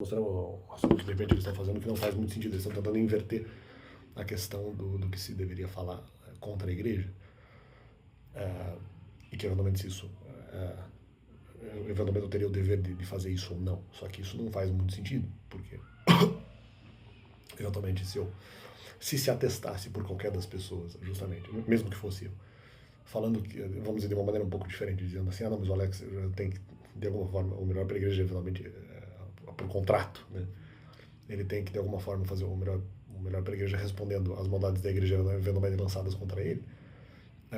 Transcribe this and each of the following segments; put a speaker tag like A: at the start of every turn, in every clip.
A: Mostrando o assunto que de repente eles estão fazendo que não faz muito sentido. Eles estão tentando inverter a questão do que se deveria falar contra a igreja. E que eventualmente isso eventualmente eu teria o dever de fazer isso ou não. Só que isso não faz muito sentido, porque eventualmente se atestasse por qualquer das pessoas, justamente, mesmo que fosse eu, falando que, vamos dizer, de uma maneira um pouco diferente, dizendo assim, não, mas o Alex tem que, de alguma forma, o melhor para a igreja, eventualmente, por contrato, né? Ele tem que, de alguma forma, fazer o melhor para a igreja, respondendo às maldades da igreja eventualmente lançadas contra ele.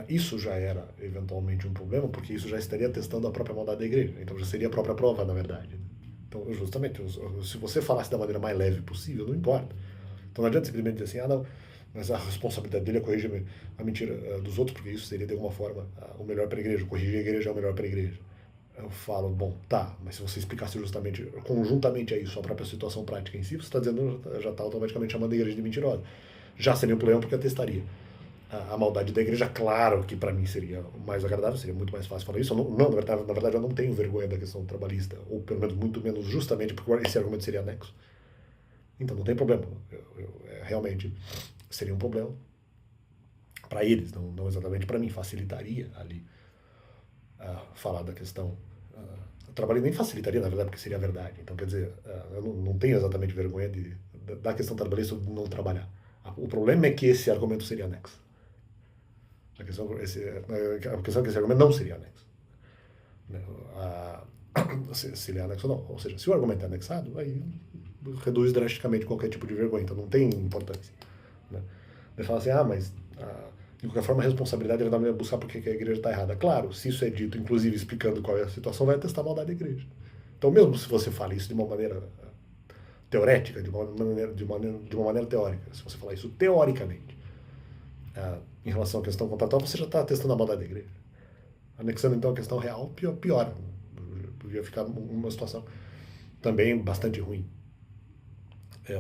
A: Isso já era, eventualmente, um problema, porque isso já estaria testando a própria maldade da igreja. Então já seria a própria prova, na verdade. Então, justamente, se você falasse da maneira mais leve possível, não importa. Então não adianta simplesmente dizer assim, não, mas a responsabilidade dele é corrigir a mentira dos outros, porque isso seria, de alguma forma, o melhor para a igreja. Corrigir a igreja é o melhor para a igreja. Eu falo, bom, tá, mas se você explicasse justamente, conjuntamente a isso, a própria situação prática em si, você está dizendo, já está automaticamente chamando a igreja de mentirosa. Já seria um problema porque atestaria a maldade da igreja. Claro que para mim seria mais agradável, seria muito mais fácil falar isso. Na verdade, eu não tenho vergonha da questão trabalhista, ou pelo menos muito menos justamente porque esse argumento seria anexo. Então não tem problema. Realmente seria um problema para eles, não exatamente para mim. Facilitaria ali falar da questão. Trabalho nem facilitaria, na verdade, porque seria a verdade. Então, quer dizer, eu não tenho exatamente vergonha da questão trabalhista de não trabalhar. O problema é que esse argumento seria anexo. A questão é que esse argumento não seria anexo. Se ele é anexo ou não. Ou seja, se o argumento é anexado, aí reduz drasticamente qualquer tipo de vergonha. Então não tem importância. Né? Ele fala assim, mas de qualquer forma a responsabilidade ele vai buscar porque a igreja está errada. Claro, se isso é dito, inclusive explicando qual é a situação, vai atestar a maldade da igreja. Então mesmo se você fala isso de uma maneira teorética, de uma maneira teórica, se você falar isso teoricamente, em relação à questão contratual, você já está atestando a maldade da igreja. Anexando então a questão real, piora. Podia ficar uma situação também bastante ruim.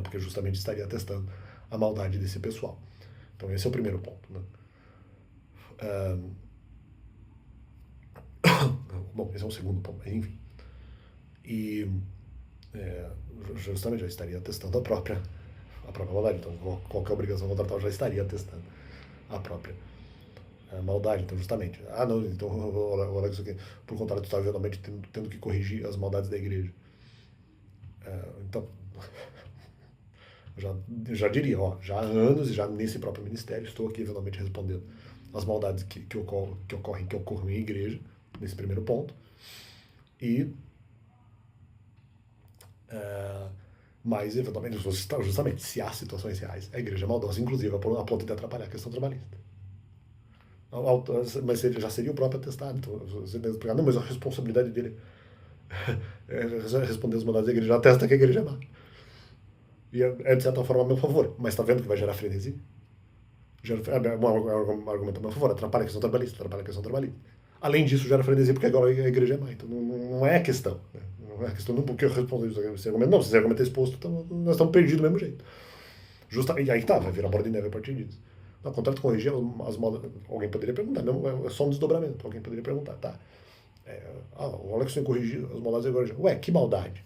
A: Porque justamente estaria atestando a maldade desse pessoal. Então esse é o primeiro ponto. Né? Bom, esse é o segundo ponto, mas enfim. E justamente já estaria atestando a própria maldade. Então qualquer obrigação contratual já estaria atestando a própria maldade. Então justamente, não, então o Alex aqui, por contrato, está eventualmente tendo que corrigir as maldades da igreja. Então já diria, já há anos e já nesse próprio ministério estou aqui eventualmente respondendo as maldades que ocorrem em igreja, nesse primeiro ponto. E mas eventualmente, justamente, se há situações reais, a igreja é maldosa, inclusive a ponto de atrapalhar a questão trabalhista. Mas ele já seria o próprio atestado. Então, você deve pegar, não, mas a responsabilidade dele é responder as maldades da igreja, atesta que a igreja é má. E é de certa forma a meu favor, mas está vendo que vai gerar frenesi? Um argumento a meu favor, atrapalha a questão trabalhista. Além disso, gera frenesi porque agora a igreja é má. Então não é a questão. Né? Não é a questão, não porque eu respondo esse argumento. Não, se esse argumento é exposto, então nós estamos perdidos do mesmo jeito. E aí vai virar bola de neve a partir disso. No contrato corrigir as maldades. Alguém poderia perguntar, não, é só um desdobramento. Alguém poderia perguntar, tá? O Alex tem que corrigir as maldades agora. Ué, que maldade?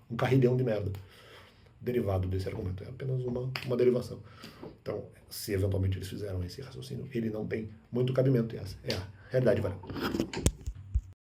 A: Um carrilhão de merda derivado desse argumento. É apenas uma derivação. Então, se eventualmente eles fizeram esse raciocínio, ele não tem muito cabimento. E essa é a realidade, valeu.